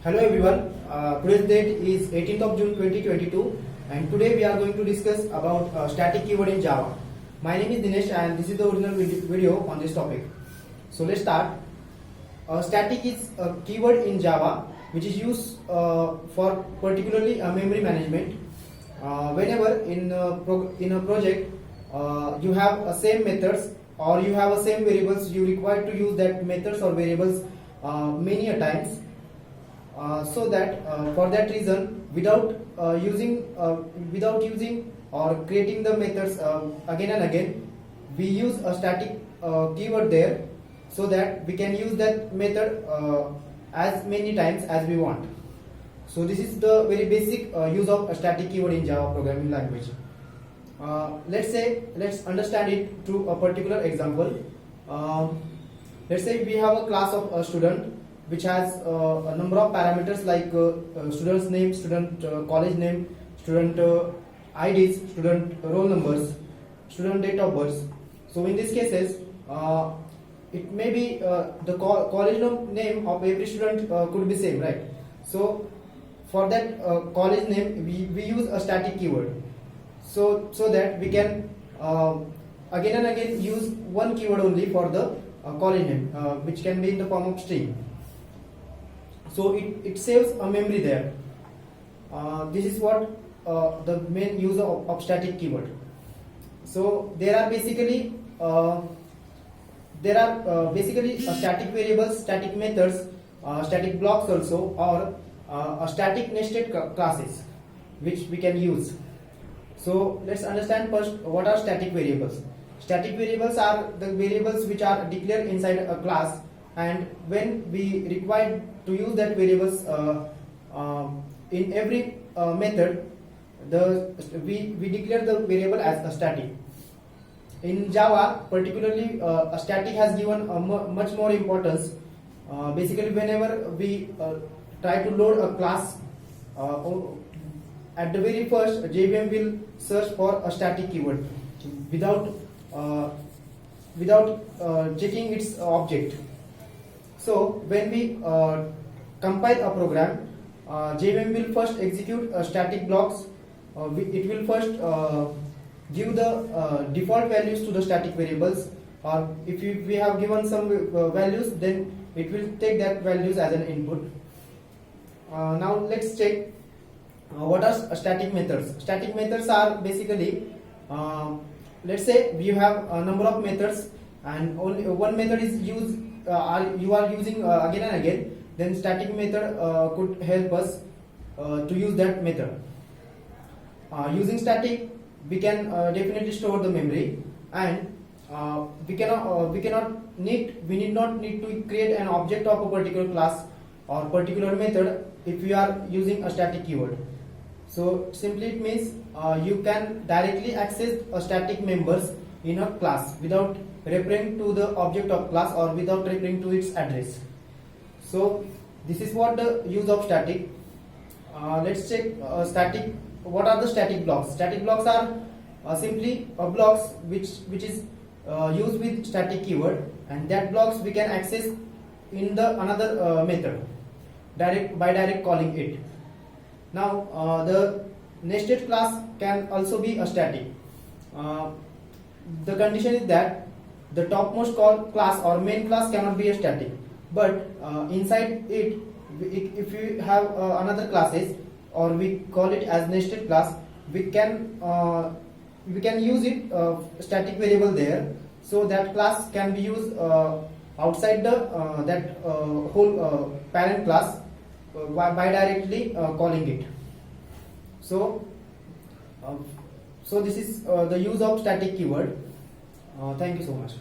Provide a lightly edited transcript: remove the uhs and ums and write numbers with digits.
Hello everyone, today's date is 18th of June 2022 and today we are going to discuss about static keyword in Java. My name is Dinesh and this is the original video on this topic. So let's start. Static is a keyword in Java which is used for particularly memory management. Whenever in a project you have same methods or you have same variables, you require to use that methods or variables many a times. So that for that reason, without using or creating the methods again and again, we use a static keyword there, so that we can use that method as many times as we want. So this is the very basic use of a static keyword in Java programming language. Let's understand it through a particular example. Let's say we have a class of a student which has a number of parameters like student's name, student college name, student IDs, student roll numbers, student date of birth. So in these cases, it may be the college name of every student could be same, right? So for that college name, we use a static keyword, so that we can again and again use one keyword only for the college name, which can be in the form of string. So it saves a memory there. This is what the main use of static keyword. So there are basically static variables, static methods, static blocks also, or static nested classes which we can use. So let's understand first what are static variables. Static variables are the variables which are declared inside a class, and when we require to use that variables in every method, we declare the variable as a static. In Java, particularly, a static has given much more importance. Basically, whenever we try to load a class, at the very first, JVM will search for a static keyword without checking its object. So when we compile a program, JVM will first execute static blocks. It will first give the default values to the static variables, or if we have given some values, then it will take that values as an input. Now let's check what are static methods. Static methods are basically, let's say you have a number of methods and only one method is used, you are using again and again, then static method could help us to use that method. Using static, we can definitely store the memory, and we need not need to create an object of a particular class or particular method if we are using a static keyword. So simply it means you can directly access a static members in a class without referring to the object of class or without referring to its address. So this is what the use of static. Let's check static. What are the static blocks? Static blocks are simply blocks which is used with static keyword, and that blocks we can access in the another method by direct calling it. Now the nested class can also be a static. The condition is that the topmost class or main class cannot be a static, but inside it, if we have another classes, or we call it as nested class, we can use it static variable there, so that class can be used outside the that whole parent class by directly calling it. So this is the use of static keyword. Thank you so much.